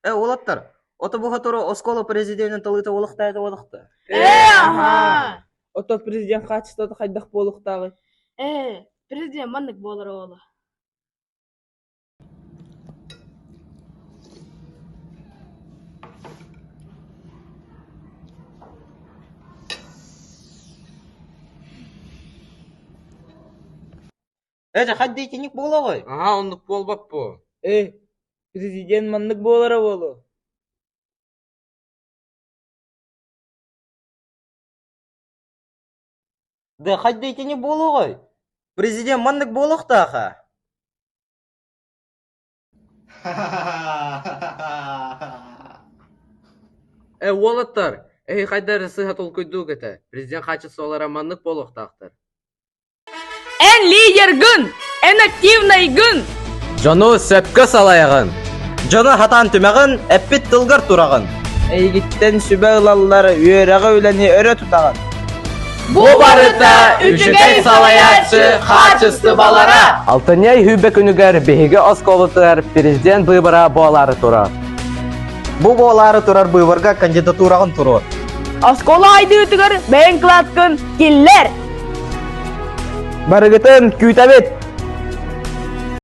Олаттар, оты бұға тұры Оскола президентін тылыты олықтайды олықты. Ага. Ото президент качеството хайдах болуктагы. Президент мандык болар ола. Хадди тенек бола ғой. Ага, ондық болбап bu. Президент мандык болара болу. Хадди тенек бола ғой. Президент мандык болуқтаға. Олаттар, қайдары сыға тол көйду кеті. Президент қачысы олара мандық болуқтақтыр. En lider gün, en активный gün. Жону сөпкі салайығын. Жону хатан түмәғын, әппет тылғыр тұрағын. Эйгиттен сүбе ылаллары үйерағы өләне өрі тұтағын. Bu barıta üçügey salayatçı kaçıstı balara. Алтынай хүбі күнігер бейгі Осколытығар президент бұйбыра болары тұрар. Бұл болары тұрар бұйбырға кандидатурағын тұрар. Оскола айды ütügөр, ben klatkın killer. Барығытын күйтәбет.